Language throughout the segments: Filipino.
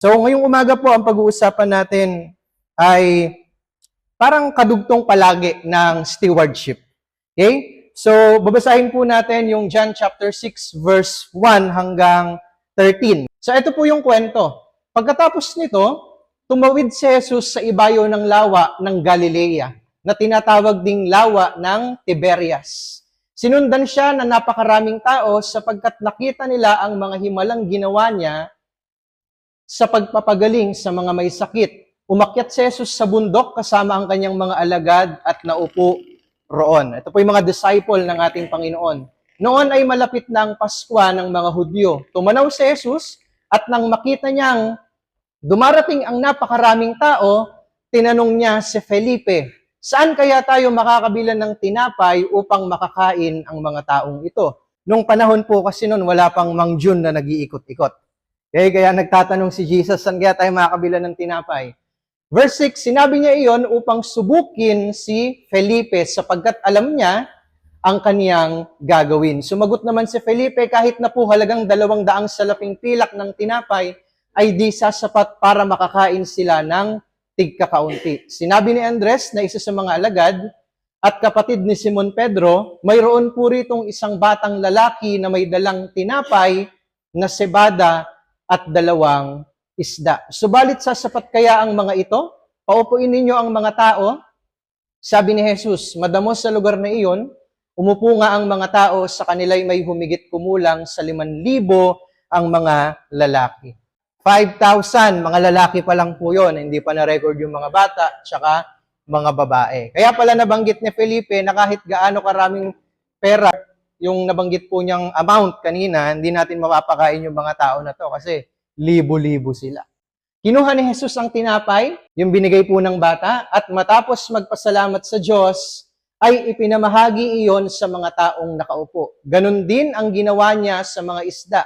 So ngayong umaga po, ang pag-uusapan natin ay parang kadugtong palagi ng stewardship. Okay? So babasahin po natin yung John chapter 6 verse 1 hanggang 13. So ito po yung kwento. Pagkatapos nito, tumawid si Jesus sa ibayo ng lawa ng Galilea na tinatawag ding lawa ng Tiberias. Sinundan siya ng napakaraming tao sapagkat nakita nila ang mga himalang ginawa niya sa pagpapagaling sa mga may sakit. Umakyat si Jesus sa bundok kasama ang kanyang mga alagad at naupo roon. Ito po yung mga disciple ng ating Panginoon. Noon ay malapit na ang Pasko ng mga Hudyo. Tumanaw si Jesus at nang makita niyang dumarating ang napakaraming tao, tinanong niya si Felipe, saan kaya tayo makakabila ng tinapay upang makakain ang mga taong ito? Nung panahon po kasi noon, wala pang Mang Jun na nag-iikot-ikot. Kaya nagtatanong si Jesus, saan kaya tayo makakabila ng tinapay? Verse 6, sinabi niya iyon upang subukin si Felipe sapagkat alam niya ang kaniyang gagawin. Sumagot naman si Felipe, kahit na po halagang 200 salaping pilak ng tinapay, ay di sasapat para makakain sila ng tigkakaunti. Sinabi ni Andres na isa sa mga alagad at kapatid ni Simon Pedro, mayroon po ritong isang batang lalaki na may dalang tinapay na sebada at 2 isda. Subalit sasapat kaya ang mga ito? Paupuin ninyo ang mga tao? Sabi ni Jesus, madamos sa lugar na iyon, umupo nga ang mga tao, sa kanila'y may humigit kumulang sa 5,000 ang mga lalaki. 5,000, mga lalaki pa lang po yun, hindi pa na-record yung mga bata, tsaka mga babae. Kaya pala nabanggit ni Felipe na kahit gaano karaming pera, yung nabanggit po niyang amount kanina, hindi natin mapapakain yung mga tao na to kasi libo-libo sila. Kinuha ni Jesus ang tinapay, yung binigay po ng bata, at matapos magpasalamat sa Diyos, ay ipinamahagi iyon sa mga taong nakaupo. Ganon din ang ginawa niya sa mga isda.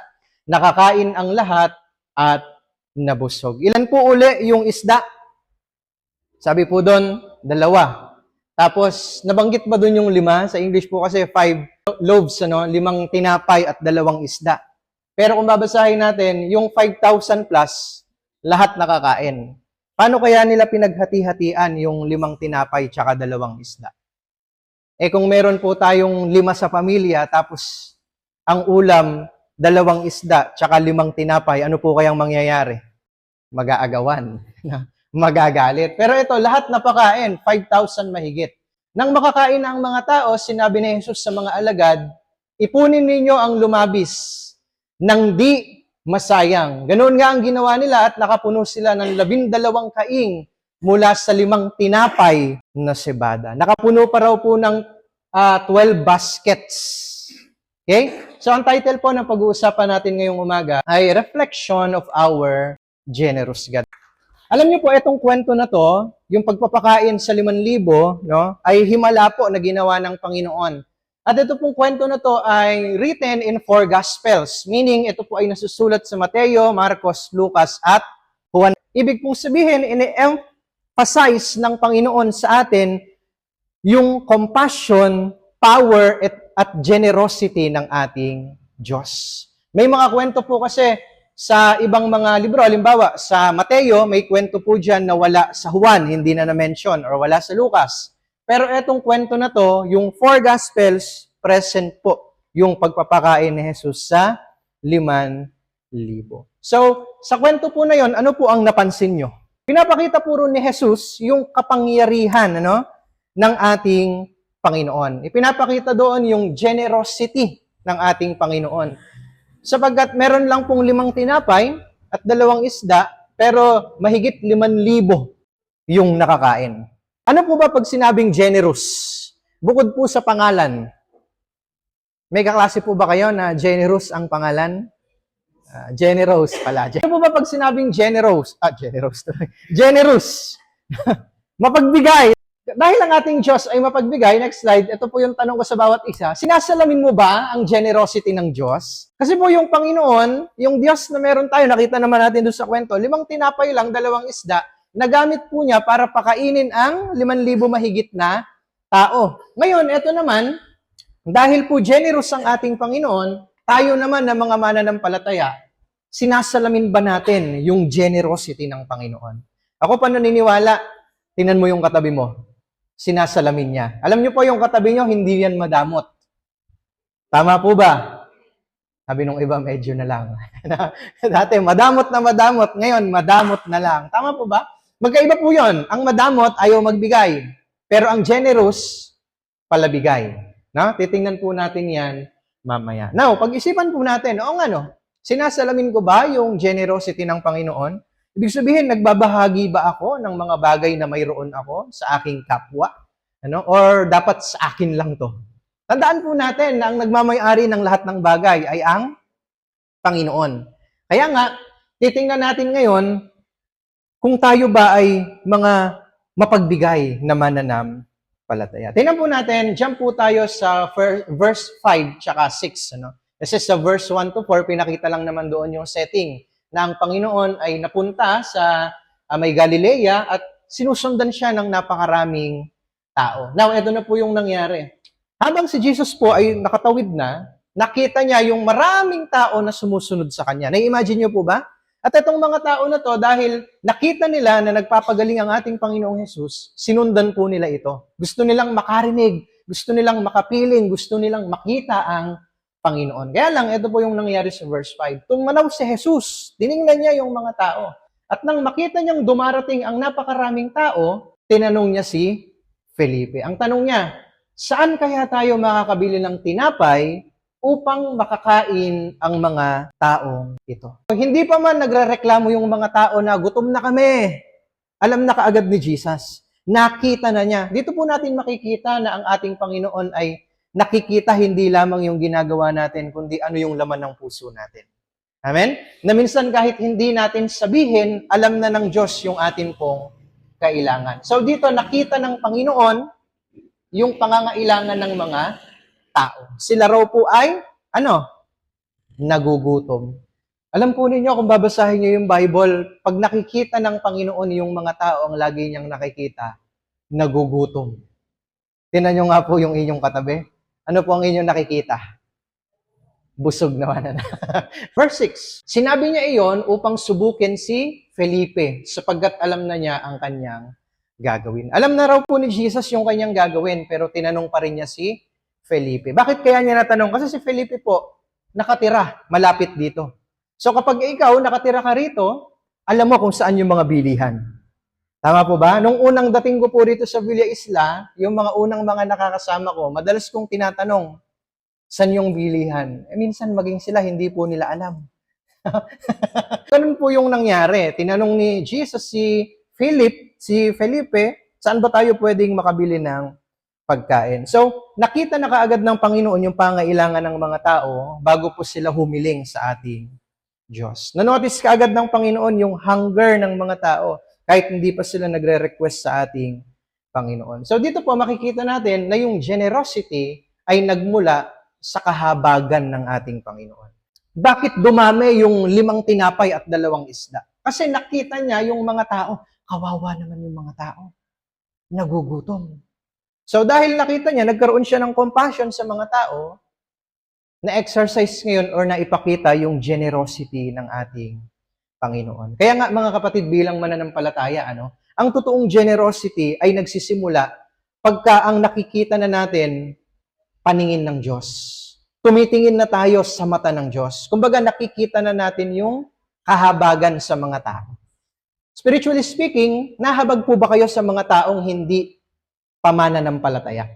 Nakakain ang lahat at nabusog. Ilan po uli yung isda? Sabi po doon, 2. Tapos, nabanggit ba doon yung 5? Sa English po kasi 5 loaves, 5 tinapay at 2 isda. Pero kung babasahin natin, yung 5,000 plus, lahat nakakain. Paano kaya nila pinaghati-hatian yung 5 tinapay tsaka 2 isda? Eh kung meron po tayong 5 sa pamilya, tapos ang ulam, 2 isda tsaka 5 tinapay, ano po kayang mangyayari? Mag-aagawan. Magagalit. Pero ito, lahat napakain, 5,000 mahigit. Nang makakain ang mga tao, sinabi ni Jesus sa mga alagad, ipunin ninyo ang lumabis nang di masayang. Ganoon nga ang ginawa nila at nakapuno sila ng 12 kaing mula sa 5 tinapay na sebada. Nakapuno pa raw po ng 12 baskets. Okay? So ang title po ng pag-uusapan natin ngayong umaga ay Reflection of Our Generous God. Alam niyo po, itong kwento na to, yung pagpapakain sa 5,000, no, ay himala po na ginawa ng Panginoon. At ito pong kwento na to ay written in 4 Gospels, meaning ito po ay nasusulat sa Mateo, Marcos, Lucas, at Juan. Ibig pong sabihin, ini-emphasize ng Panginoon sa atin yung compassion, power, at generosity ng ating Diyos. May mga kwento po kasi sa ibang mga libro, halimbawa, sa Mateo, may kwento po dyan na wala sa Juan, hindi na na-mention, or wala sa Lucas. Pero etong kwento na to, yung 4 Gospels, present po yung pagpapakain ni Jesus sa 5,000. So, sa kwento po na yon, ano po ang napansin nyo? Pinapakita po rin ni Jesus yung kapangyarihan ng ating Panginoon. Ipinapakita doon yung generosity ng ating Panginoon. Sapagkat meron lang pong 5 tinapay at 2 isda, pero mahigit 5,000 yung nakakain. Ano po ba pag sinabing generous? Bukod po sa pangalan, may kaklase po ba kayo na generous ang pangalan? Generous pala. Ano po ba pag sinabing generous? Generous. Mapagbigay. Dahil ang ating Diyos ay mapagbigay, next slide, ito po yung tanong ko sa bawat isa, sinasalamin mo ba ang generosity ng Diyos? Kasi po yung Panginoon, yung Diyos na meron tayo, nakita naman natin doon sa kwento, 5 tinapay lang, 2 isda, nagamit po niya para pakainin ang 5,000 mahigit na tao. Ngayon, ito naman, dahil po generous ang ating Panginoon, tayo naman na mga mananampalataya, Sinasalamin ba natin yung generosity ng Panginoon? Ako pa naniniwala, tingnan mo yung katabi mo. Sinasalamin niya. Alam niyo po yung katabi niyo, hindi yan madamot. Tama po ba? Sabi nung iba, medyo na lang. Dati, madamot na madamot. Ngayon, madamot na lang. Tama po ba? Magkaiba po yun. Ang madamot, ayaw magbigay. Pero ang generous, palabigay. No? Titingnan po natin yan mamaya. Now, pag-isipan po natin, o nga no, sinasalamin ko ba yung generosity ng Panginoon? Ibig sabihin, nagbabahagi ba ako ng mga bagay na mayroon ako sa aking kapwa? Ano? Or dapat sa akin lang to? Tandaan po natin na ang nagmamay-ari ng lahat ng bagay ay ang Panginoon. Kaya nga, titingnan natin ngayon kung tayo ba ay mga mapagbigay na mananampalataya. Tingnan po natin, jump po tayo sa verse 5 tsaka 6. Ano? Kasi sa verse 1 to 4, pinakita lang naman doon yung setting na ang Panginoon ay napunta sa may Galilea at sinusundan siya ng napakaraming tao. Now, ito na po yung nangyari. Habang si Jesus po ay nakatawid na, nakita niya yung maraming tao na sumusunod sa kanya. Na-imagine niyo po ba? At itong mga tao na to, dahil nakita nila na nagpapagaling ang ating Panginoong Jesus, sinundan po nila ito. Gusto nilang makarinig, gusto nilang makapiling, gusto nilang makita ang Panginoon. Kaya lang, ito po yung nangyari sa verse 5. Tumanaw si Jesus, tiningnan niya yung mga tao. At nang makita niyang dumarating ang napakaraming tao, tinanong niya si Felipe. Ang tanong niya, saan kaya tayo makakabili ng tinapay upang makakain ang mga taong ito? Hindi pa man nagrereklamo yung mga tao na gutom na kami. Alam na kaagad ni Jesus. Nakita na niya. Dito po natin makikita na ang ating Panginoon ay nakikita hindi lamang yung ginagawa natin, kundi ano yung laman ng puso natin. Amen? Na minsan kahit hindi natin sabihin, alam na ng Diyos yung atin pong kailangan. So dito nakita ng Panginoon yung pangangailangan ng mga tao. Sila raw po ay, nagugutom. Alam po ninyo, kung babasahin niyo yung Bible, pag nakikita ng Panginoon yung mga tao, ang lagi niyang nakikita, nagugutom. Tingnan niyo nga po yung inyong katabi. Ano po ang inyong nakikita? Busog naman. Verse 6, sinabi niya iyon upang subukin si Felipe, sapagkat alam na niya ang kanyang gagawin. Alam na raw po ni Jesus yung kanyang gagawin, pero tinanong pa rin niya si Felipe. Bakit kaya niya natanong? Kasi si Felipe po, nakatira malapit dito. So kapag ikaw nakatira ka rito, alam mo kung saan yung mga bilihan. Tama po ba? Nung unang dating ko po rito sa Villa Isla, yung mga unang mga nakakasama ko, madalas kong tinatanong, saan yung bilihan? Minsan maging sila, hindi po nila alam. Ganun po yung nangyari. Tinanong ni Jesus si Felipe, saan ba tayo pwedeng makabili ng pagkain? So, nakita na kaagad ng Panginoon yung pangailangan ng mga tao bago po sila humiling sa ating Diyos. Nanotice kaagad ng Panginoon yung hunger ng mga tao kahit hindi pa sila nagre-request sa ating Panginoon. So, dito po makikita natin na yung generosity ay nagmula sa kahabagan ng ating Panginoon. Bakit dumami yung 5 tinapay at 2 isda? Kasi nakita niya yung mga tao, kawawa naman yung mga tao. Nagugutom. So dahil nakita niya, nagkaroon siya ng compassion sa mga tao, na-exercise ngayon or naipakita yung generosity ng ating Panginoon. Kaya nga mga kapatid, bilang mananampalataya, ang totoong generosity ay nagsisimula pagka ang nakikita na natin paningin ng Diyos. Tumitingin na tayo sa mata ng Diyos. Kumbaga nakikita na natin yung kahabagan sa mga tao. Spiritually speaking, nahabag po ba kayo sa mga taong hindi pamananampalataya?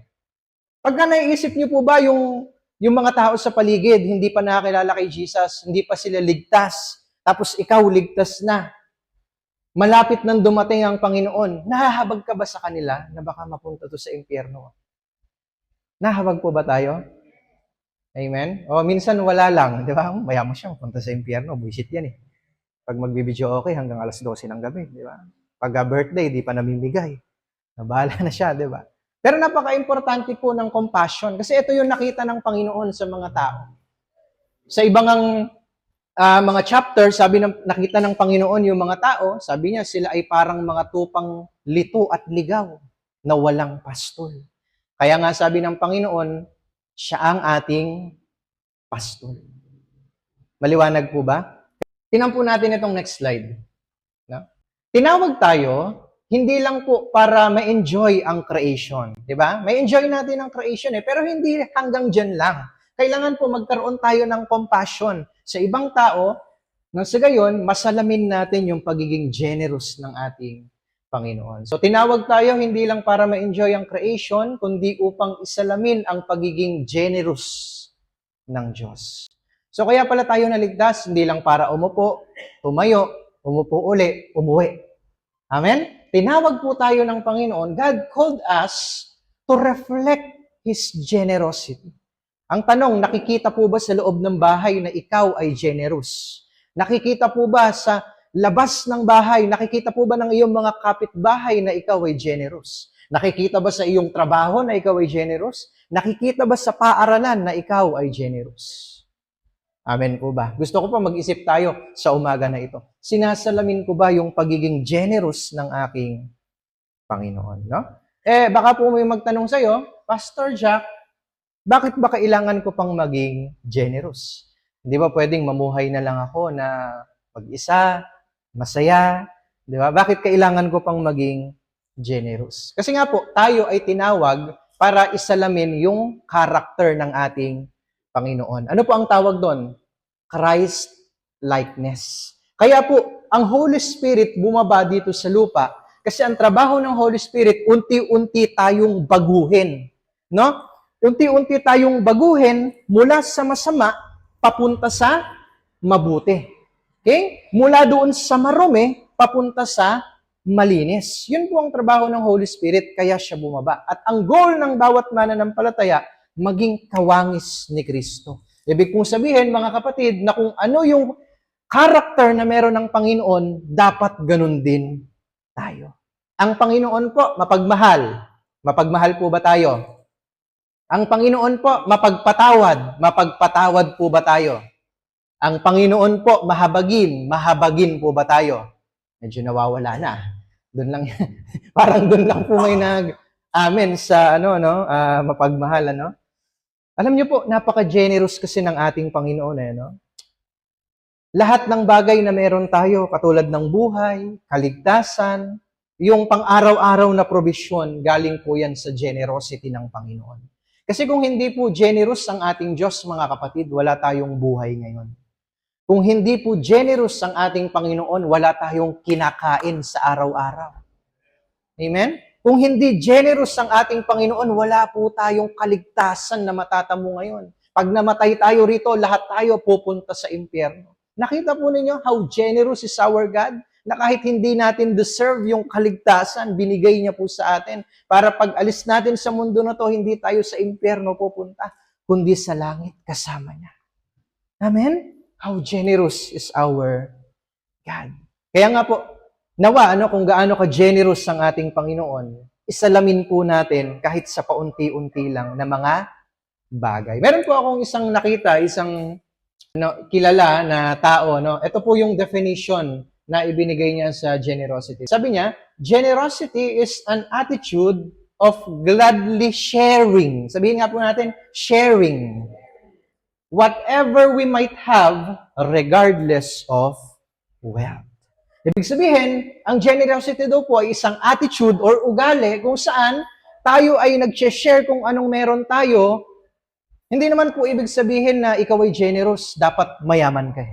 Pagka naiisip niyo po ba yung mga tao sa paligid, hindi pa nakakilala kay Jesus, hindi pa sila ligtas, tapos ikaw ligtas na. Malapit nang dumating ang Panginoon, nahahabag ka ba sa kanila na baka mapunta to sa impyerno? Nahabag po ba tayo? Amen? O minsan wala lang, di ba? Maya mo siya, punta sa impyerno, buisit yan eh. Pag magbibideo okay, hanggang alas 12 ng gabi, di ba? Pag birthday, di pa namimigay. Nabahala na siya, di ba? Pero napaka-importante po ng compassion kasi ito yung nakita ng Panginoon sa mga tao. Sa ibang mga chapter, nakita ng Panginoon yung mga tao, sabi niya sila ay parang mga tupang lito at ligaw na walang pastol. Kaya nga sabi ng Panginoon, siya ang ating pastol. Maliwanag po ba? Tingnan po natin itong next slide. No? Tinawag tayo, hindi lang po para ma-enjoy ang creation. Di ba? Ma-enjoy natin ang creation pero hindi hanggang dyan lang. Kailangan po magkaroon tayo ng compassion sa ibang tao nang sa gayon, masalamin natin yung pagiging generous ng ating Panginoon. So tinawag tayo hindi lang para ma-enjoy ang creation, kundi upang isalamin ang pagiging generous ng Diyos. So kaya pala tayo naligtas, hindi lang para umupo, tumayo, umupo uli, umuwi. Amen? Tinawag po tayo ng Panginoon. God called us to reflect His generosity. Ang tanong, nakikita po ba sa loob ng bahay na ikaw ay generous? Nakikita po ba sa labas ng bahay, nakikita po ba ng iyong mga kapitbahay na ikaw ay generous? Nakikita ba sa iyong trabaho na ikaw ay generous? Nakikita ba sa paaralan na ikaw ay generous? Amen po ba? Gusto ko pa mag-isip tayo sa umaga na ito. Sinasalamin ko ba yung pagiging generous ng aking Panginoon? No? Baka po may magtanong sa'yo, Pastor Jack, bakit ba kailangan ko pang maging generous? Hindi ba pwedeng mamuhay na lang ako na mag-isa, masaya? Di ba? Bakit kailangan ko pang maging generous? Kasi nga po, tayo ay tinawag para isalamin yung character ng ating Panginoon. Ano po ang tawag doon? Christ-likeness. Kaya po, ang Holy Spirit bumaba dito sa lupa kasi ang trabaho ng Holy Spirit, unti-unti tayong baguhin. No? Unti-unti tayong baguhin mula sa masama papunta sa mabuti. Okay? Mula doon sa marumi papunta sa malinis. Yun po ang trabaho ng Holy Spirit, kaya siya bumaba. At ang goal ng bawat mananampalataya, maging kawangis ni Kristo. Ibig kong sabihin, mga kapatid, na kung ano yung character na meron ng Panginoon, dapat ganun din tayo. Ang Panginoon po, mapagmahal. Mapagmahal po ba tayo? Ang Panginoon po, mapagpatawad. Mapagpatawad po ba tayo? Ang Panginoon po, mahabagin. Mahabagin po ba tayo? Medyo nawawala na. Doon lang, parang doon lang po may amen sa mapagmahal, ano? Alam niyo po, napaka-generous kasi ng ating Panginoon, no? Lahat ng bagay na meron tayo, katulad ng buhay, kaligtasan, yung pang-araw-araw na provision, galing po yan sa generosity ng Panginoon. Kasi kung hindi po generous ang ating Diyos, mga kapatid, wala tayong buhay ngayon. Kung hindi po generous ang ating Panginoon, wala tayong kinakain sa araw-araw. Amen? Kung hindi generous ang ating Panginoon, wala po tayong kaligtasan na matatamo ngayon. Pag namatay tayo rito, lahat tayo pupunta sa impyerno. Nakita po ninyo how generous is our God? Na kahit hindi natin deserve yung kaligtasan, binigay niya po sa atin. Para pag alis natin sa mundo na to, hindi tayo sa impyerno pupunta, kundi sa langit kasama niya. Amen? How generous is our God. Kaya nga po, nawa, kung gaano ka-generous ang ating Panginoon, isalamin po natin kahit sa paunti-unti lang na mga bagay. Meron po akong isang nakita, isang kilala na tao. No? Ito po yung definition na ibinigay niya sa generosity. Sabi niya, generosity is an attitude of gladly sharing. Sabihin nga po natin, sharing whatever we might have regardless of wealth. Ibig sabihin, ang generosity daw po ay isang attitude or ugali kung saan tayo ay nag-share kung anong meron tayo. Hindi naman po ibig sabihin na ikaw ay generous, dapat mayaman ka.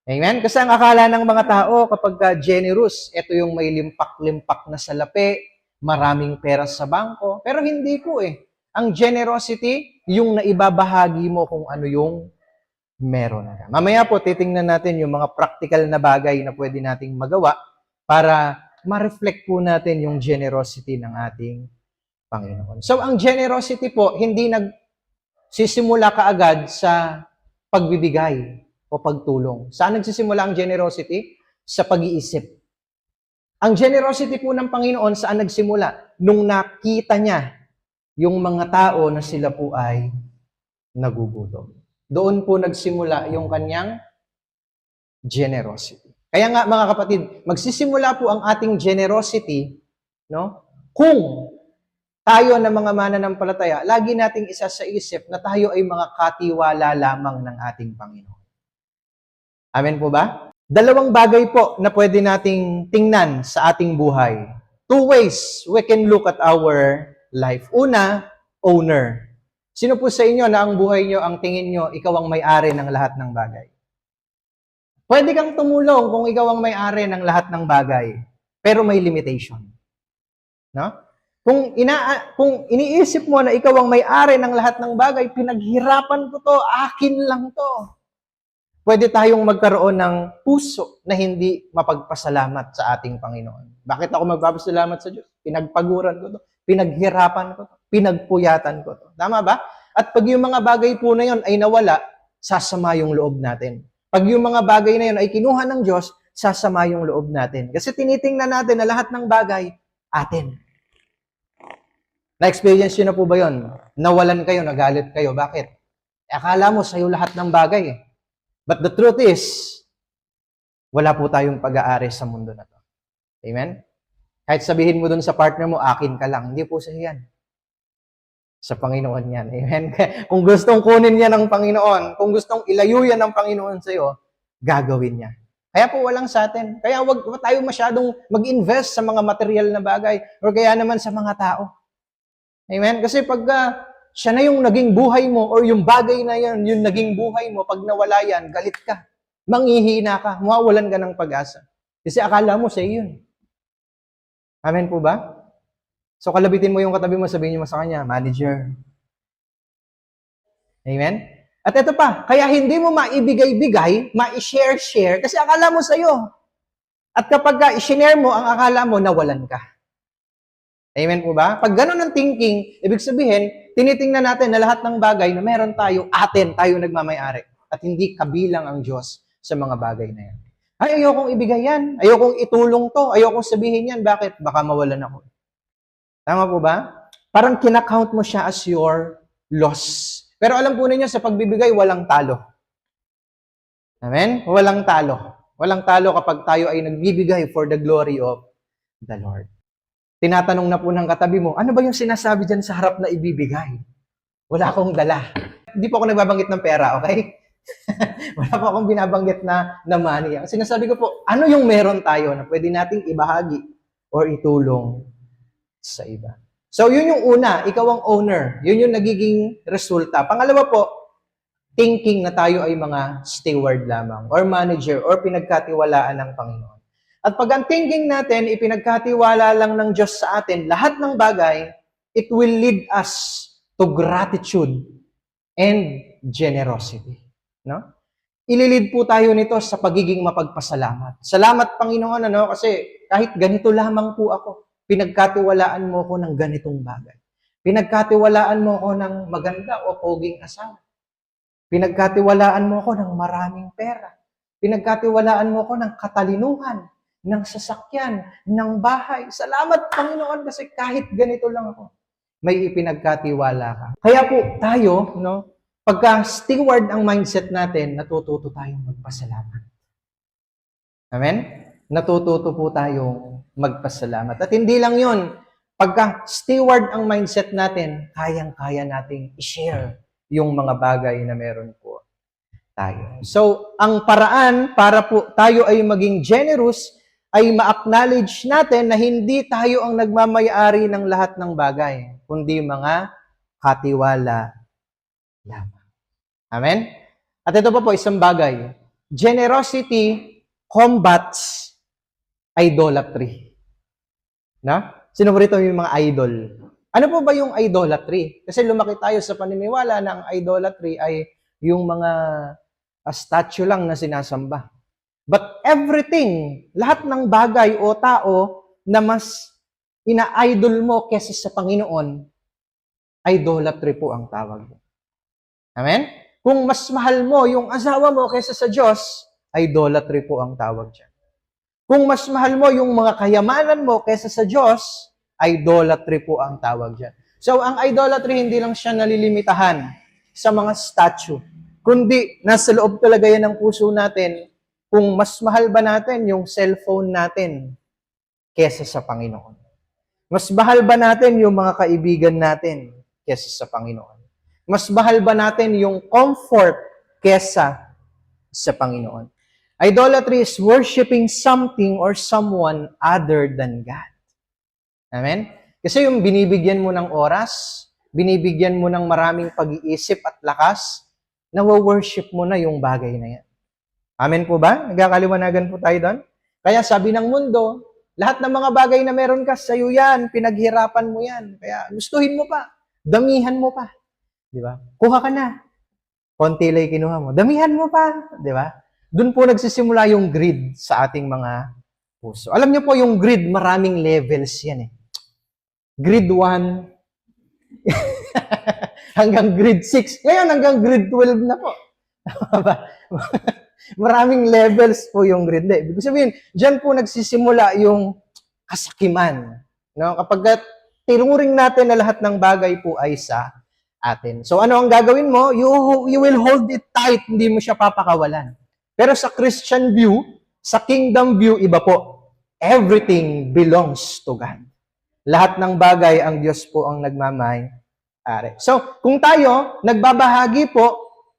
Amen? Kasi ang akala ng mga tao kapag generous, ito yung may limpak-limpak na salapi, maraming pera sa bangko. Pero hindi po Ang generosity, yung naibabahagi mo kung ano yung meron ka. Mamaya po, titingnan natin yung mga practical na bagay na pwede nating magawa para ma-reflect po natin yung generosity ng ating Panginoon. So, ang generosity po, hindi nagsisimula kaagad sa pagbibigay o pagtulong. Saan nagsisimula ang generosity? Sa pag-iisip. Ang generosity po ng Panginoon, saan nagsimula? Nung nakita niya yung mga tao na sila po ay nagugutom. Doon po nagsimula yung kanyang generosity. Kaya nga mga kapatid, magsisimula po ang ating generosity, no? Kung tayo na mga mananampalataya, lagi nating isa sa isip na tayo ay mga katiwala lamang ng ating Panginoon. Amen po ba? Dalawang bagay po na pwede nating tingnan sa ating buhay. Two ways we can look at our life. Una, owner. Sino po sa inyo na ang buhay nyo, ang tingin nyo, ikaw ang may-ari ng lahat ng bagay? Pwede kang tumulong kung ikaw ang may-ari ng lahat ng bagay, pero may limitation. No? Kung iniisip mo na ikaw ang may-ari ng lahat ng bagay, pinaghirapan ko to, akin lang to. Pwede tayong magkaroon ng puso na hindi mapagpasalamat sa ating Panginoon. Bakit ako magpapasalamat sa Diyos? Pinagpaguran ko to, pinaghirapan ko to, pinagpuyatan ko to. Tama ba? At pag yung mga bagay po na yun ay nawala, sasama yung loob natin. Pag yung mga bagay na yun ay kinuha ng Diyos, sasama yung loob natin. Kasi tinitingnan natin na lahat ng bagay, atin. Na-experience yun na po ba yun? Nawalan kayo, nagalit kayo. Bakit? Akala mo sa'yo lahat ng bagay eh. But the truth is, wala po tayong pag-aari sa mundo na to. Amen? Kahit sabihin mo dun sa partner mo, akin ka lang. Hindi po siya yan. Sa Panginoon yan. Amen? Kung gustong kunin yan ng Panginoon, kung gustong ilayo yan ng Panginoon sa'yo, gagawin niya. Kaya po walang sa atin. Kaya wag tayo masyadong mag-invest sa mga material na bagay or kaya naman sa mga tao. Amen? Kasi pag siya na yung naging buhay mo or yung bagay na yan, yung naging buhay mo, pag nawala yan, galit ka. Manghihina ka. Mawawalan ka ng pag-asa. Kasi akala mo sa yun. Amen po ba? So kalabitin mo yung katabi mo, sabihin mo sa kanya, manager. Amen? At ito pa, kaya hindi mo maibigay-bigay, ma-share-share, kasi akala mo sa'yo. At kapag i-share mo, ang akala mo, nawalan ka. Amen po ba? Pag ganun ang thinking, ibig sabihin, tinitingnan natin na lahat ng bagay na meron tayo, atin, tayo nagmamay-ari. At hindi kabilang ang Diyos sa mga bagay na yan. Ay, ayokong ibigay yan. Ayokong itulong to. Ayokong sabihin yan. Bakit? Baka mawalan ako. Tama po ba? Parang kinakount mo siya as your loss. Pero alam po ninyo, sa pagbibigay, walang talo. Amen? Walang talo. Walang talo kapag tayo ay nagbibigay for the glory of the Lord. Tinatanong na po ng katabi mo, ano ba yung sinasabi dyan sa harap na ibibigay? Wala akong dala. Hindi po ako nagbabanggit ng pera, okay? Wala po akong binabanggit na money. Ang sinasabi ko po, ano yung meron tayo na pwede nating ibahagi or itulong sa iba? So, yun yung una, ikaw ang owner. Yun yung nagiging resulta. Pangalawa po, thinking na tayo ay mga steward lamang or manager or pinagkatiwalaan ng Panginoon. At pag ang thinking natin, ipinagkatiwala lang ng Diyos sa atin, lahat ng bagay, it will lead us to gratitude and generosity. No? Ililid po tayo nito sa pagiging mapagpasalamat. Salamat, Panginoon, kasi kahit ganito lamang po ako, pinagkatiwalaan mo ko ng ganitong bagay. Pinagkatiwalaan mo ko ng maganda o poging asawa. Pinagkatiwalaan mo ko ng maraming pera. Pinagkatiwalaan mo ko ng katalinuhan, ng sasakyan, ng bahay. Salamat, Panginoon, kasi kahit ganito lang ako, may ipinagkatiwala ka. Kaya po tayo, pagka steward ang mindset natin, natututo tayong magpasalamat. Amen? Natututo po tayong magpasalamat. At hindi lang yun, pagka steward ang mindset natin, kayang-kaya nating i-share yung mga bagay na meron po tayo. So, ang paraan para po tayo ay maging generous ay ma-acknowledge natin na hindi tayo ang nagmamay-ari ng lahat ng bagay, kundi mga katiwala lamang. Amen? At ito pa po, isang bagay. Generosity combats idolatry. Na? Sino po rito yung mga idol? Ano po ba yung idolatry? Kasi lumaki tayo sa paniniwala na ang idolatry ay yung mga statue lang na sinasamba. But everything, lahat ng bagay o tao na mas ina-idol mo kesa sa Panginoon, idolatry po ang tawag. Amen? Kung mas mahal mo yung asawa mo kesa sa Diyos, idolatry po ang tawag dyan. Kung mas mahal mo yung mga kayamanan mo kesa sa Diyos, idolatry po ang tawag dyan. So, ang idolatry, hindi lang siya nalilimitahan sa mga statue, kundi nasa loob talaga yan ng puso natin kung mas mahal ba natin yung cellphone natin kesa sa Panginoon. Mas mahal ba natin yung mga kaibigan natin kesa sa Panginoon? Mas mahal ba natin yung comfort kesa sa Panginoon? Idolatry is worshiping something or someone other than God. Amen? Kasi yung binibigyan mo ng oras, binibigyan mo ng maraming pag-iisip at lakas, nawo-worship mo na yung bagay na yan. Amen po ba? Nagkakaliwanagan po tayo doon? Kaya sabi ng mundo, lahat ng mga bagay na meron ka, sa'yo yan, pinaghirapan mo yan. Kaya gustuhin mo pa, damihan mo pa. Di ba? Kuha ka na. Konti lang kinuha mo. Damihan mo pa. Di ba? Doon po nagsisimula yung greed sa ating mga puso. Alam niyo po, yung greed, maraming levels yan eh. Grade 1, hanggang grade 6. Ngayon, hanggang grade 12 na po. Maraming levels po yung grade. Ibig sabihin, dyan po nagsisimula yung kasakiman. No? Kapag tinuring natin na lahat ng bagay po ay sa atin. So ano ang gagawin mo? You will hold it tight, hindi mo siya papakawalan. Pero sa Christian view, sa kingdom view, iba po. Everything belongs to God. Lahat ng bagay, ang Diyos po ang nagmamay-ari. So, kung tayo, nagbabahagi po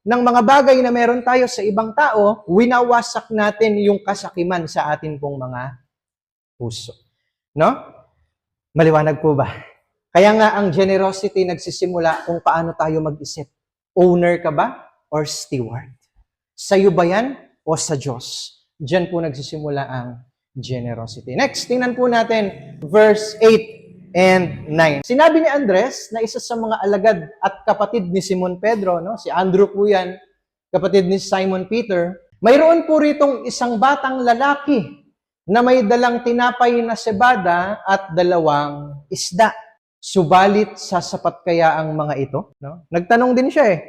ng mga bagay na meron tayo sa ibang tao, winawasak natin yung kasakiman sa atin pong mga puso. No? Maliwanag po ba? Kaya nga ang generosity nagsisimula kung paano tayo mag-isip. Owner ka ba or steward? Sa'yo ba yan o sa Diyos? Diyan po nagsisimula ang generosity. Next, tingnan po natin verse 8 and 9. Sinabi ni Andres na isa sa mga alagad at kapatid ni Simon Pedro, no? Si Andrew po yan, kapatid ni Simon Peter, mayroon po ritong isang batang lalaki na may dalang tinapay na cebada at 2 isda. Subalit sasapat kaya ang mga ito? No? Nagtanong din siya eh.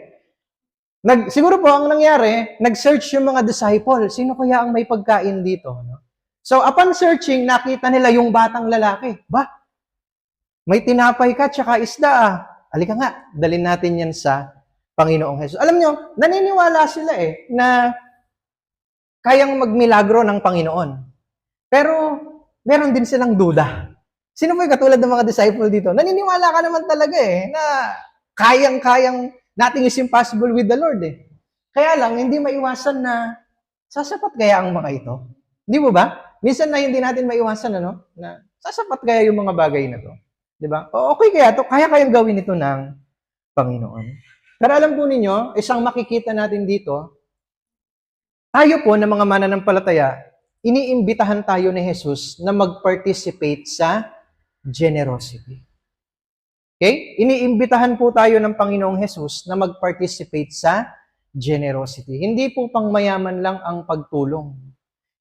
Siguro po ang nangyari, nag-search yung mga disciple, sino kaya ang may pagkain dito? No? So upon searching, nakita nila yung batang lalaki. Ba? May tinapay ka tsaka isda ah. Halika nga, dalhin natin yan sa Panginoong Hesus. Alam nyo, naniniwala sila eh na kayang magmilagro ng Panginoon. Pero meron din silang duda. Sino po yung katulad ng mga disciple dito? Naniniwala ka naman talaga eh na kayang-kayang nothing is impossible with the Lord eh. Kaya lang, hindi maiwasan na sasapat kaya ang mga ito. Di mo ba? Minsan na hindi natin maiwasan na sasapat kaya yung mga bagay na to. Di ba? O okay kaya to, kaya kayang gawin ito ng Panginoon. Pero alam po ninyo, isang makikita natin dito, tayo po na mga mananampalataya, iniimbitahan tayo ni Jesus na mag-participate sa generosity. Okay? Iniimbitahan po tayo ng Panginoong Jesus na mag-participate sa generosity. Hindi po pang mayaman lang ang pagtulong.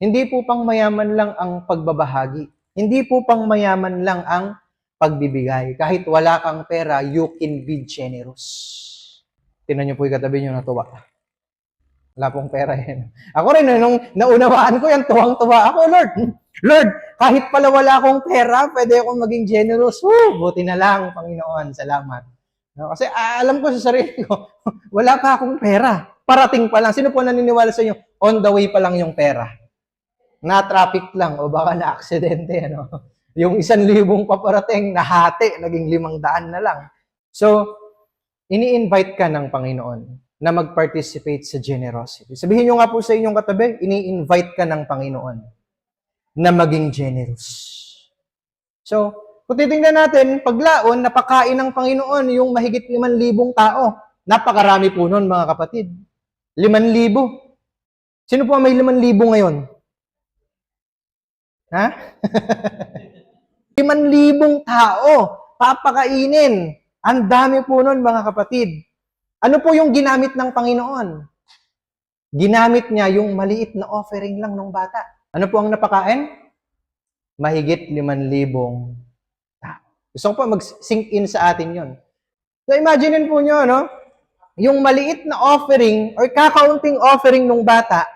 Hindi po pang mayaman lang ang pagbabahagi. Hindi po pang mayaman lang ang pagbibigay. Kahit wala kang pera, you can be generous. Tingnan niyo po yung katabi niyo natuwa. Wala pong pera yan. Ako rin, nung naunawaan ko yan, tuwang-tuwa ako, Lord. Lord, kahit pala wala akong pera, pwede akong maging generous. Buti na lang, Panginoon. Salamat. No? Kasi alam ko sa sarili ko, wala pa akong pera. Parating pa lang. Sino po naniniwala sa inyo? On the way pa lang yung pera. Na-traffic lang o baka na-aksidente. Ano? Yung 1,000 paparating, nahati, naging 500 na lang. So, ini-invite ka ng Panginoon na mag-participate sa generosity. Sabihin nyo nga po sa inyong katabi, ini-invite ka ng Panginoon na maging generous. So, kung titingnan natin, paglaon, napakain ng Panginoon yung mahigit 5,000 tao. Napakarami po nun, mga kapatid. 5,000. Sino po may 5,000 ngayon? Ha? 5,000 tao, papakainin. Ang dami po nun, mga kapatid. Ano po yung ginamit ng Panginoon? Ginamit niya yung maliit na offering lang ng bata. Ano po ang napakain? Mahigit 5,000 tao. Gusto ko pa mag-sink in sa atin yon. So imagine po nyo, no? Yung maliit na offering or kakaunting offering ng bata,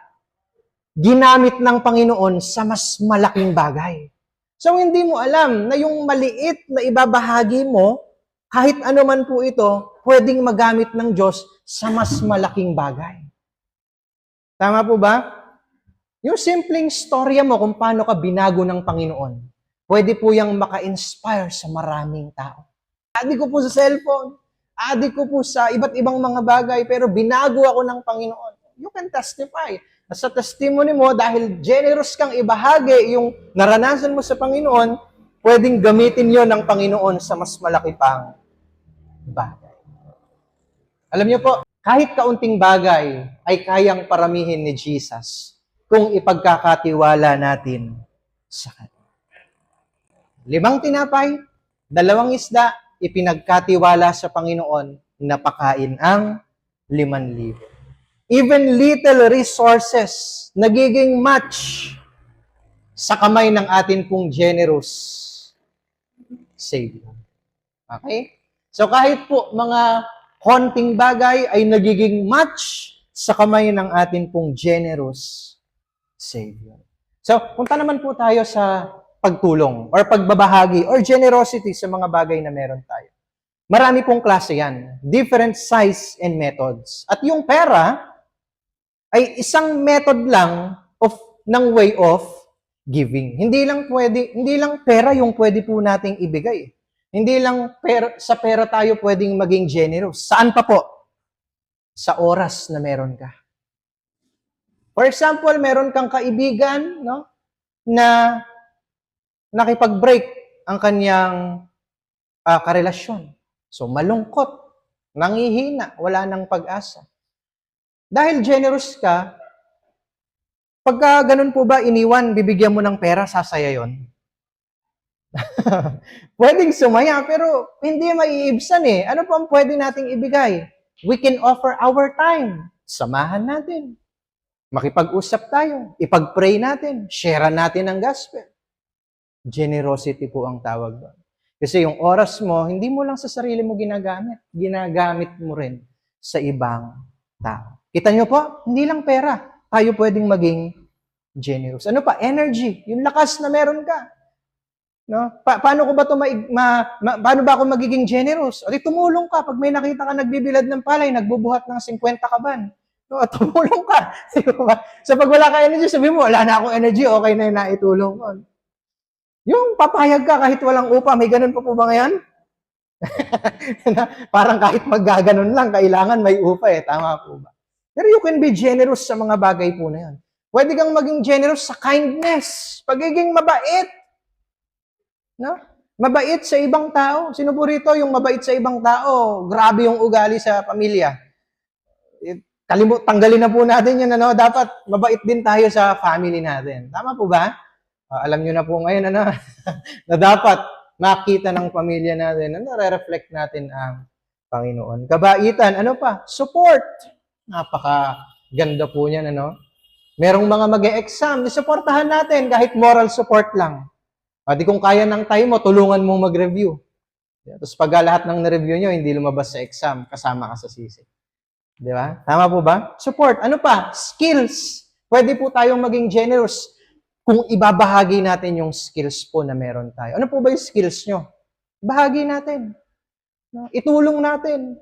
ginamit ng Panginoon sa mas malaking bagay. So hindi mo alam na yung maliit na ibabahagi mo, kahit ano man po ito, pwedeng magamit ng Diyos sa mas malaking bagay. Tama po ba? Yung simpleng storya mo kung paano ka binago ng Panginoon, pwede po yung maka-inspire sa maraming tao. Adik ko po sa cellphone, adik ko po sa iba't ibang mga bagay, pero binago ako ng Panginoon. You can testify. Sa testimony mo, dahil generous kang ibahagi yung naranasan mo sa Panginoon, pwedeng gamitin yon ng Panginoon sa mas malaki pang bagay. Alam niyo po, kahit kaunting bagay ay kayang paramihin ni Jesus kung ipagkakatiwala natin sa Kanya. 5 tinapay, 2 isda, ipinagkatiwala sa Panginoon, napakain ang 5,000. Even little resources, nagiging much sa kamay ng atin pong generous Savior. Okay? So kahit po mga konting bagay ay nagiging much sa kamay ng atin pong generous Savior. So, punta naman po tayo sa pagtulong or pagbabahagi or generosity sa mga bagay na meron tayo. Marami pong klase yan. Different size and methods. At yung pera ay isang method lang ng way of giving. Hindi lang pera yung pwede po nating ibigay. Hindi lang sa pera tayo pwedeng maging generous. Saan pa po? Sa oras na meron ka. For example, meron kang kaibigan, no, na nakipag-break ang kanyang karelasyon. So, malungkot, nangihina, wala nang pag-asa. Dahil generous ka, pagka ganun po ba iniwan, bibigyan mo ng pera, sasaya yon? Pwedeng sumaya, pero hindi maiibsan eh. Ano po ang pwede nating ibigay? We can offer our time. Samahan natin. Makipag-usap tayo. Ipag-pray natin. Share natin ang gospel. Generosity po ang tawag doon. Kasi yung oras mo, hindi mo lang sa sarili mo ginagamit. Ginagamit mo rin sa ibang tao. Kita nyo po, hindi lang pera. Tayo pwedeng maging generous. Ano pa? Energy. Yung lakas na meron ka. No? Paano ko ba ito paano ba ako magiging generous? O di tumulong ka. Pag may nakita ka nagbibilad ng palay, nagbubuhat ng 50 kaban. No, tumulong ka. So pag wala ka energy, sabi mo, wala na akong energy, okay na yung naitulong ko. Yung papayag ka kahit walang upa, may ganun pa po ba ngayon? Parang kahit maggaganon lang, kailangan may upa eh. Tama po ba? Pero you can be generous sa mga bagay po na yan. Pwede kang maging generous sa kindness, pagiging mabait. No? Mabait sa ibang tao. Sino po rito yung mabait sa ibang tao? Grabe yung ugali sa pamilya. Tanggalin na po natin yun. Ano? Dapat mabait din tayo sa family natin. Tama po ba? Alam nyo na po ngayon na dapat makita ng pamilya natin na nare-reflect natin ang Panginoon. Kabaitan, ano pa? Support. Napaka-ganda po niyan, ano? Merong mga mag-e-exam, isuportahan natin kahit moral support lang. Di kung kaya ng time mo, tulungan mo mag-review. Tapos pag lahat ng na-review nyo, hindi lumabas sa exam, kasama ka sa sisi. Di ba? Tama po ba? Support. Ano pa? Skills. Pwede po tayong maging generous kung ibabahagi natin yung skills po na meron tayo. Ano po ba yung skills nyo? Bahagi natin. Itulong natin.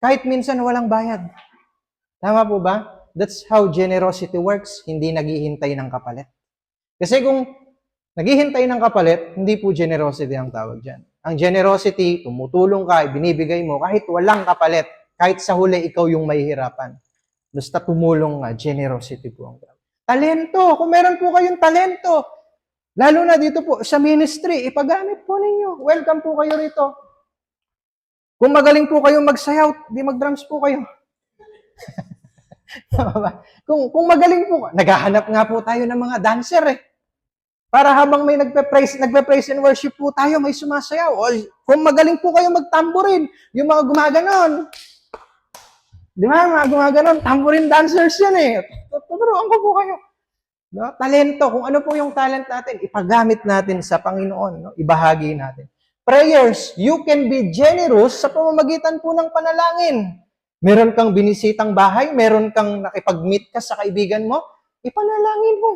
Kahit minsan walang bayad. Tama po ba? That's how generosity works. Hindi naghihintay ng kapalit. Kasi kung naghihintay ng kapalit, hindi po generosity ang tawag dyan. Ang generosity, tumutulong ka, binibigay mo, kahit walang kapalit, kahit sa huli ikaw yung mahihirapan. Basta tumulong nga, generosity po ang tawag. Talento, kung meron po kayong talento, lalo na dito po sa ministry, ipagamit po ninyo. Welcome po kayo rito. Kung magaling po kayo magsayaw, di mag-drums po kayo. kung magaling po, naghahanap nga po tayo ng mga dancer eh. Para habang may nagpe-praise and worship po tayo, may sumasayaw. O, kung magaling po kayo magtamborin, yung mga gumaganon. Di ba, mga gumaganon, tamborin dancers yan eh. Tuturuan ko po kayo. No? Talento, kung ano po yung talent natin, ipagamit natin sa Panginoon. No? Ibahagi natin. Prayers, you can be generous sa pamamagitan po ng panalangin. Meron kang binisitang bahay, meron kang nakipag-meet ka sa kaibigan mo, ipanalangin mo.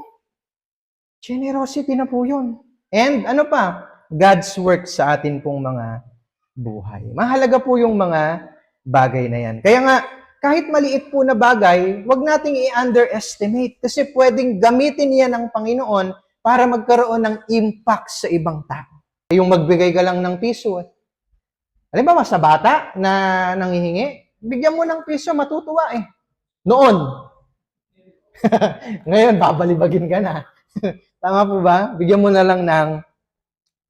Generosity na po yun. And ano pa? God's work sa atin pong mga buhay. Mahalaga po yung mga bagay na yan. Kaya nga, kahit maliit po na bagay, wag nating i-underestimate kasi pwedeng gamitin yan ng Panginoon para magkaroon ng impact sa ibang tao. Yung magbigay ka lang ng piso. Alam ba, sa bata na nanghihingi, bigyan mo ng piso, matutuwa eh. Noon. Ngayon, babalibagin ka na. Tama po ba? Bigyan mo na lang ng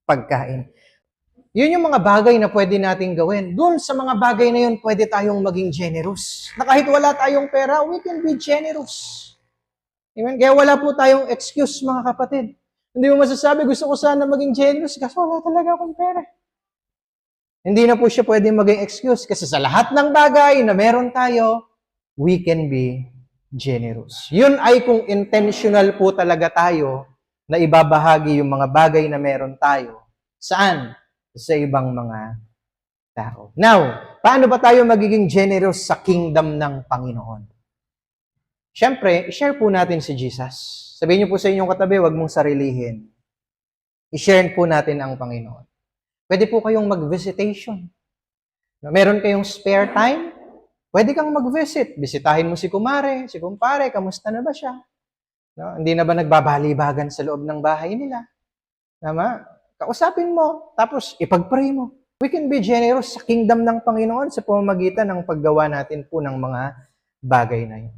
pagkain. Yun yung mga bagay na pwede nating gawin. Doon sa mga bagay na yun, pwede tayong maging generous. Na kahit wala tayong pera, we can be generous. Amen? Kaya wala po tayong excuse, mga kapatid. Hindi mo masasabi, gusto ko sana maging generous kasi wala talaga akong pera. Hindi na po siya pwede maging excuse kasi sa lahat ng bagay na meron tayo, we can be generous. Yun ay kung intentional po talaga tayo na ibabahagi yung mga bagay na meron tayo. Saan? Sa ibang mga tao. Now, paano ba tayo magiging generous sa kingdom ng Panginoon? Siyempre, i-share po natin si Jesus. Sabihin niyo po sa inyong katabi, huwag mong sarilihin. I-share po natin ang Panginoon. Pwede po kayong mag-visitation. Meron kayong spare time, pwede kang mag-visit. Bisitahin mo si kumare, si kumpare, kamusta na ba siya? No? Hindi na ba nagbabalibagan sa loob ng bahay nila? Tama? Kausapin mo, tapos ipag-pray mo. We can be generous sa kingdom ng Panginoon sa pamamagitan ng paggawa natin po ng mga bagay na yun.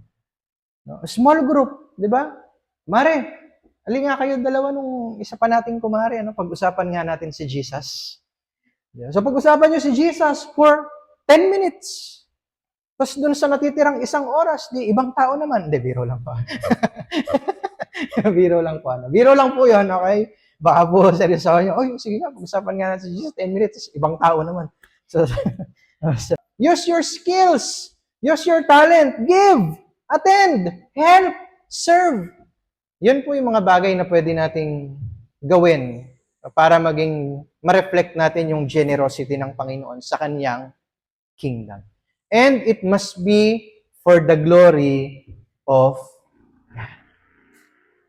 No? Small group, di ba? Mare, alin nga kayo dalawa nung isa pa nating kumare, pag-usapan nga natin si Jesus. So pag-usapan nyo si Jesus for 10 minutes. Tapos dun sa natitirang isang oras, di ibang tao naman. Hindi, biro lang po. Biro lang po. Biro lang po yun, okay? Baka po seryosohin nyo, sige nga, pag-usapan nga natin si Jesus, 10 minutes, ibang tao naman. So, use your skills, use your talent, give, attend, help, serve. Yun po yung mga bagay na pwede nating gawin para maging ma-reflect natin yung generosity ng Panginoon sa kanyang kingdom. And it must be for the glory of God.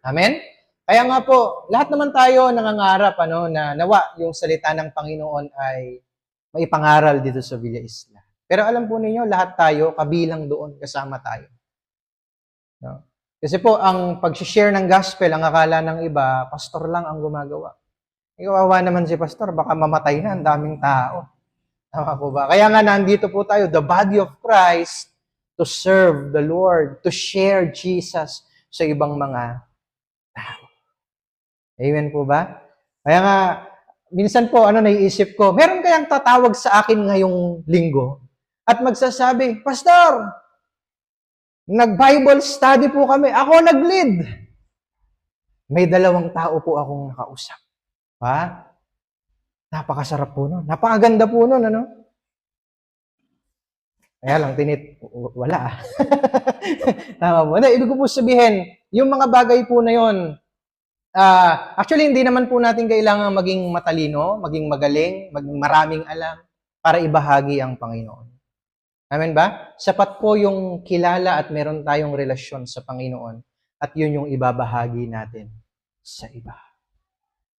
Amen? Kaya nga po, lahat naman tayo nangangarap na nawa yung salita ng Panginoon ay maipangaral dito sa Villa Isla. Pero alam po ninyo, lahat tayo kabilang doon, kasama tayo. No? Kasi po, ang pag-share ng gospel, ang akala ng iba, pastor lang ang gumagawa. Kawawa naman si pastor, baka mamatay na ang daming tao. Tama po ba? Kaya nga nandito po tayo, the body of Christ, to serve the Lord, to share Jesus sa ibang mga tao. Amen po ba? Kaya nga, minsan po, naiisip ko, meron kayang tatawag sa akin ngayong linggo at magsasabi, Pastor, nag-Bible study po kami. Ako nag-lead. May 2 tao po akong nakausap. Ha? Napakasarap po nun. Napakaganda po nun, Kaya lang, wala. Tama po. Ibig ko po sabihin, yung mga bagay po na yun, actually, hindi naman po natin kailangan maging matalino, maging magaling, maging maraming alam para ibahagi ang Panginoon. Amen ba? Sapat po yung kilala at meron tayong relasyon sa Panginoon at yun yung ibabahagi natin sa iba.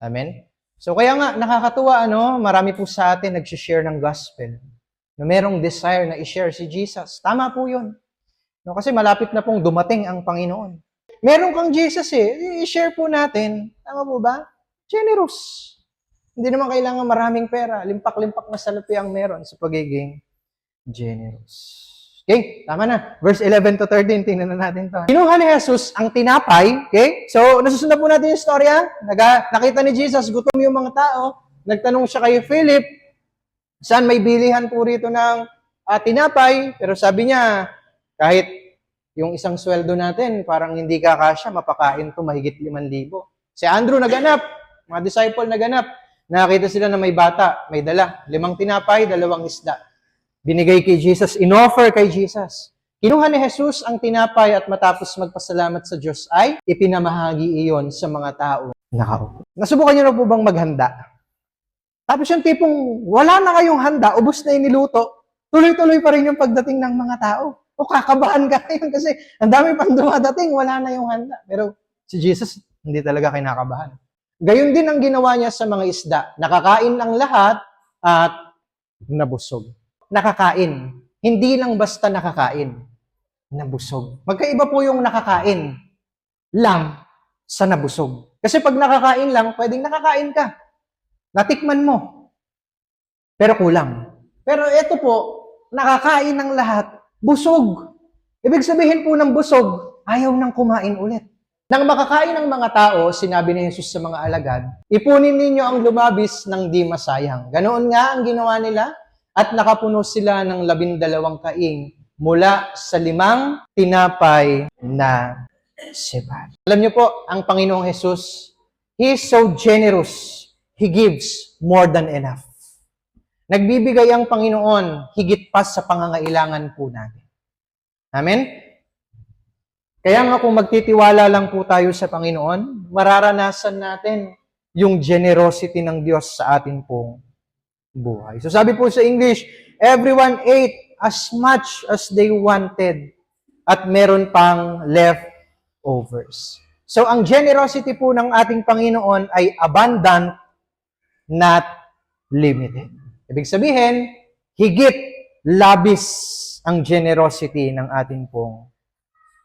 Amen? So kaya nga, nakakatuwa, marami po sa atin nag-share ng gospel na merong desire na i-share si Jesus. Tama po yun. Kasi malapit na pong dumating ang Panginoon. Meron kang Jesus i-share po natin. Tama po ba? Generous. Hindi naman kailangan maraming pera. Limpak-limpak na salapi ang meron sa pagiging generous. Okay, tama na. Verse 11 to 13, tingnan na natin to. Kinuha ni Jesus ang tinapay. Okay, so nasusunod po natin yung storya. Nakita ni Jesus, gutom yung mga tao. Nagtanong siya kay Philip, saan may bilihan po rito ng tinapay? Pero sabi niya, kahit yung isang sweldo natin, parang hindi kakasya, mapakain to mahigit 5,000. Si Andrew naganap, mga disciple naganap. Nakita sila na may bata, may dala. 5 tinapay, 2 isda. Binigay kay Jesus, inoffer kay Jesus. Kinuha ni Jesus ang tinapay at matapos magpasalamat sa Diyos ay ipinamahagi iyon sa mga tao nakaupo. Nasubukan niyo na po bang maghanda? Tapos yung tipong wala na kayong handa, ubos na iniluto, tuloy-tuloy pa rin yung pagdating ng mga tao. O kakabahan ka ngayon kasi ang dami pang dumadating, wala na yung handa. Pero si Jesus, hindi talaga kinakabahan. Gayon din ang ginawa niya sa mga isda. Nakakain ang lahat at nabusog. Nakakain. Hindi lang basta nakakain. Nabusog. Magkaiba po yung nakakain lang sa nabusog. Kasi pag nakakain lang, pwedeng nakakain ka. Natikman mo. Pero kulang. Pero ito po, nakakain ng lahat, busog. Ibig sabihin po ng busog, ayaw nang kumain ulit. Nang makakain ng mga tao, sinabi ni Jesus sa mga alagad, ipunin ninyo ang lumabis ng di masayang. Ganoon nga ang ginawa nila at nakapuno sila ng 12 kaing mula sa 5 tinapay na sibat. Alam niyo po, ang Panginoong Jesus, He is so generous. He gives more than enough. Nagbibigay ang Panginoon higit pa sa pangangailangan po natin. Amen? Kaya nga kung magtitiwala lang po tayo sa Panginoon, mararanasan natin yung generosity ng Diyos sa atin pong buhay. So sabi po sa English, everyone ate as much as they wanted at meron pang leftovers. So ang generosity po ng ating Panginoon ay abundant, not limited. Ibig sabihin, higit labis ang generosity ng ating pong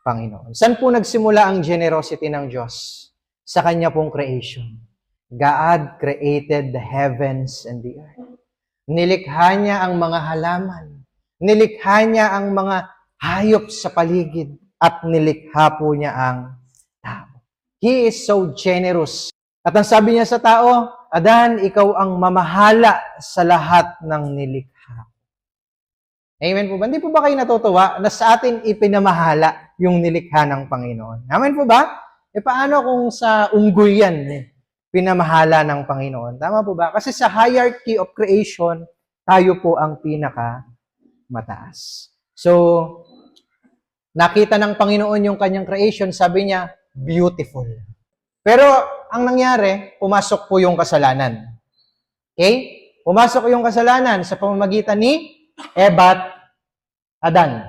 Panginoon. Saan po nagsimula ang generosity ng Diyos? Sa Kanya pong creation. God created the heavens and the earth. Nilikha niya ang mga halaman. Nilikha niya ang mga hayop sa paligid. At nilikha po niya ang tao. He is so generous. At ang sabi niya sa tao, Adan, ikaw ang mamahala sa lahat ng nilikha. Amen po ba? Hindi po ba kayo natutuwa na sa atin ipinamahala yung nilikha ng Panginoon? Amen po ba? E paano kung sa unggoy yan, pinamahala ng Panginoon? Tama po ba? Kasi sa hierarchy of creation, tayo po ang pinaka-mataas. So, nakita ng Panginoon yung kanyang creation, sabi niya, beautiful. Pero, ang nangyari, pumasok po yung kasalanan. Okay? Pumasok yung kasalanan sa pamamagitan ni Eva at Adan.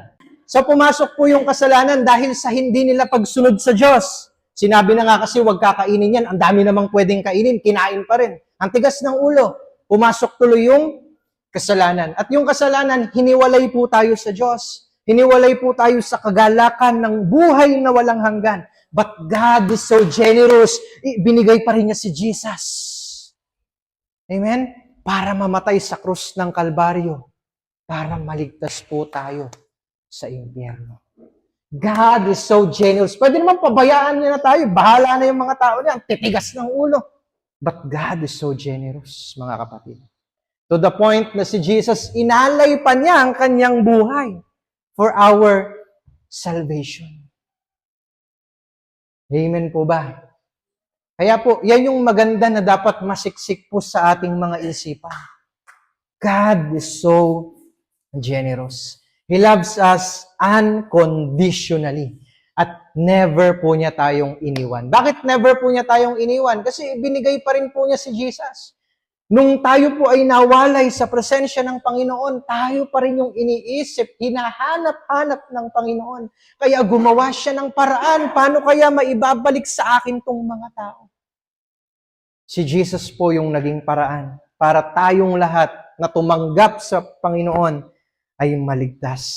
So pumasok po yung kasalanan dahil sa hindi nila pagsunod sa Diyos. Sinabi na nga kasi huwag kakainin yan. Ang dami namang pwedeng kainin, kinain pa rin. Ang tigas ng ulo. Pumasok tuloy yung kasalanan. At yung kasalanan, hiniwalay po tayo sa Diyos. Hiniwalay po tayo sa kagalakan ng buhay na walang hanggan. But God is so generous. Binigay pa rin niya si Jesus. Amen? Para mamatay sa krus ng Kalbaryo. Para maligtas po tayo sa impyerno. God is so generous. Pwede naman pabayaan niya na tayo. Bahala na yung mga tao niya. Ang titigas ng ulo. But God is so generous, mga kapatid. To the point na si Jesus, inalay pa niya ang kanyang buhay for our salvation. Amen po ba? Kaya po, yan yung maganda na dapat masiksik po sa ating mga isipan. God is so generous. He loves us unconditionally. At never po niya tayong iniwan. Bakit never po niya tayong iniwan? Kasi binigay pa rin po niya si Jesus. Nung tayo po ay nawalay sa presensya ng Panginoon, tayo pa rin yung iniisip, hinahanap-hanap ng Panginoon. Kaya gumawa siya ng paraan, paano kaya maibabalik sa akin tong mga tao? Si Jesus po yung naging paraan para tayong lahat na tumanggap sa Panginoon ay maligtas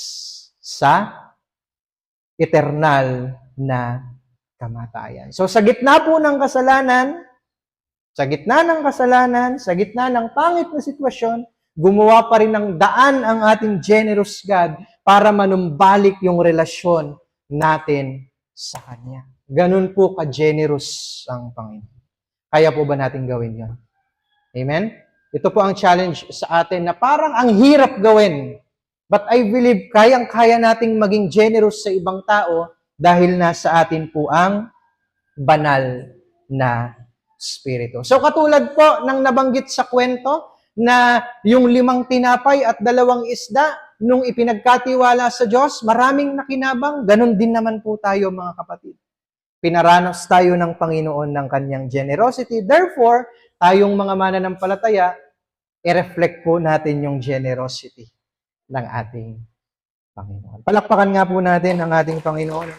sa eternal na kamatayan. So sa gitna po ng kasalanan, sa gitna ng pangit na sitwasyon, gumawa pa rin ng daan ang ating generous God para manumbalik yung relasyon natin sa Kanya. Ganun po ka-generous ang Panginoon. Kaya po ba natin gawin yun? Amen? Ito po ang challenge sa atin na parang ang hirap gawin. But I believe kayang-kaya nating maging generous sa ibang tao dahil nasa atin po ang banal na Espiritu. So katulad po ng nabanggit sa kwento na yung 5 tinapay at 2 isda, nung ipinagkatiwala sa Diyos, maraming nakinabang. Ganon din naman po tayo mga kapatid. Pinaranas tayo ng Panginoon ng kanyang generosity. Therefore, tayong mga mananampalataya, i-reflect po natin yung generosity ng ating Panginoon. Palakpakan nga po natin ang ating Panginoon.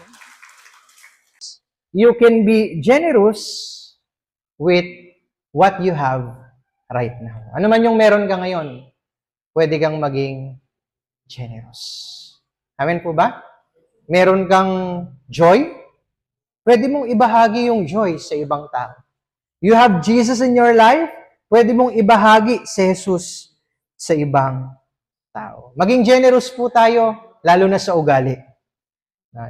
You can be generous with what you have right now. Ano man yung meron ka ngayon, pwede kang maging generous. Amen po ba? Meron kang joy, pwede mong ibahagi yung joy sa ibang tao. You have Jesus in your life, pwede mong ibahagi si Jesus sa ibang tao. Maging generous po tayo, lalo na sa ugali.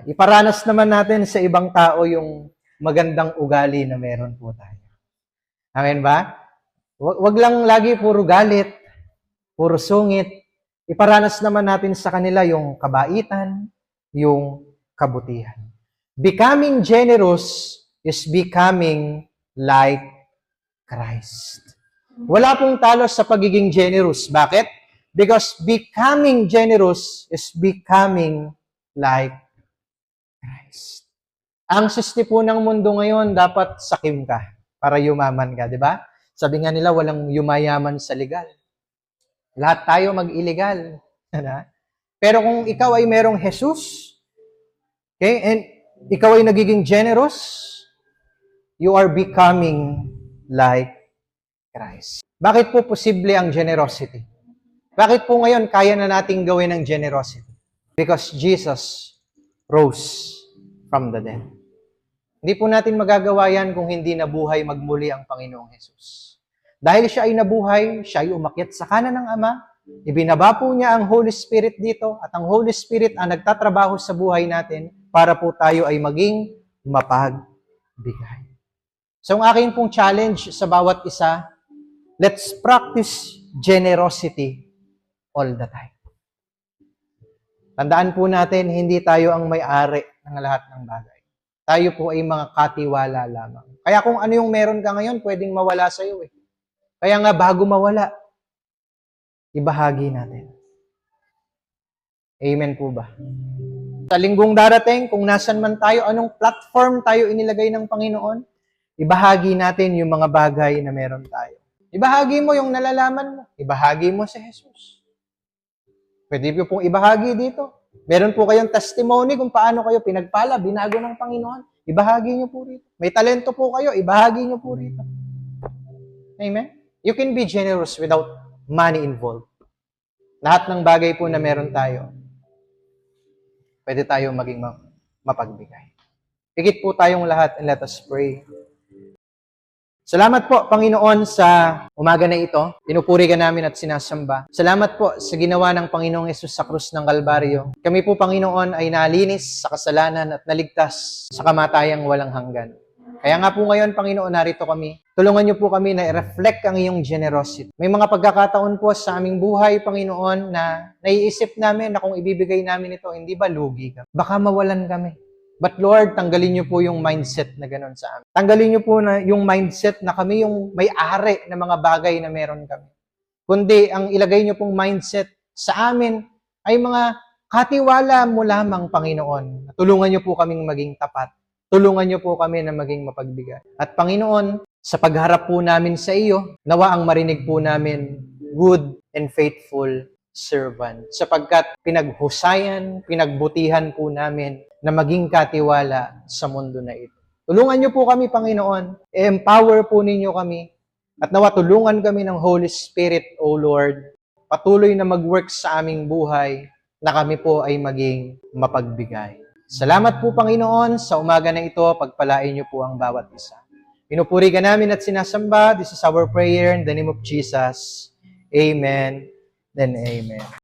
Iparanas naman natin sa ibang tao yung magandang ugali na meron po tayo. Amen ba? Wag lang lagi puro galit, puro sungit. Iparanas naman natin sa kanila yung kabaitan, yung kabutihan. Becoming generous is becoming like Christ. Wala pong talo sa pagiging generous. Bakit? Because becoming generous is becoming like Christ. Ang sisti po ng mundo ngayon, dapat sakim ka para yumaman ka, di ba? Sabi nga nila, walang yumayaman sa legal. Lahat tayo mag-illegal. Pero kung ikaw ay merong Jesus, okay, and ikaw ay nagiging generous, you are becoming like Christ. Bakit po posible ang generosity? Bakit po ngayon kaya na nating gawin ang generosity? Because Jesus rose from the dead. Hindi po natin magagawa yan kung hindi nabuhay magmuli ang Panginoong Jesus. Dahil siya ay nabuhay, siya ay umakyat sa kanan ng Ama, ibinaba po niya ang Holy Spirit dito, at ang Holy Spirit ang nagtatrabaho sa buhay natin para po tayo ay maging mapagbigay. So, ang akin pong challenge sa bawat isa, let's practice generosity all the time. Tandaan po natin, hindi tayo ang may-ari ng lahat ng bagay. Tayo po ay mga katiwala lamang. Kaya kung ano yung meron ka ngayon, pwedeng mawala sa iyo eh. Kaya nga bago mawala, ibahagi natin. Amen po ba? Sa linggong darating, kung nasan man tayo, anong platform tayo inilagay ng Panginoon, ibahagi natin yung mga bagay na meron tayo. Ibahagi mo yung nalalaman mo. Ibahagi mo si Jesus. Pwede po pong ibahagi dito. Meron po kayong testimony kung paano kayo pinagpala, binago ng Panginoon. Ibahagi nyo po rito. May talento po kayo, ibahagi nyo po rito. Amen? You can be generous without money involved. Lahat ng bagay po na meron tayo, pwede tayo maging mapagbigay. Higit po tayong lahat and let us pray. Salamat po, Panginoon, sa umaga na ito. Pinupuri ka namin at sinasamba. Salamat po sa ginawa ng Panginoong Yesus sa krus ng Kalbaryo. Kami po, Panginoon, ay nalinis sa kasalanan at naligtas sa kamatayang walang hanggan. Kaya nga po ngayon, Panginoon, narito kami. Tulungan niyo po kami na i-reflect ang iyong generosity. May mga pagkakataon po sa aming buhay, Panginoon, na naiisip namin na kung ibibigay namin ito, hindi ba lugi kami? Baka mawalan kami. But Lord, tanggalin niyo po yung mindset na gano'n sa amin. Tanggalin niyo po na yung mindset na kami yung may-ari ng mga bagay na meron kami. Kundi ang ilagay niyo pong mindset sa amin ay mga katiwala mo lamang, Panginoon. Tulungan niyo po kaming maging tapat. Tulungan niyo po kami na maging mapagbigay. At Panginoon, sa pagharap po namin sa iyo, nawa ang marinig po namin, good and faithful servant. Sapagkat pinaghusayan, pinagbutihan po namin na maging katiwala sa mundo na ito. Tulungan niyo po kami, Panginoon. I-empower po ninyo kami. At nawa tulungan kami ng Holy Spirit, O Lord. Patuloy na mag-work sa aming buhay na kami po ay maging mapagbigay. Salamat po, Panginoon, sa umaga na ito. Pagpalain niyo po ang bawat isa. Pinupuri ka namin at sinasamba. This is our prayer in the name of Jesus. Amen and amen.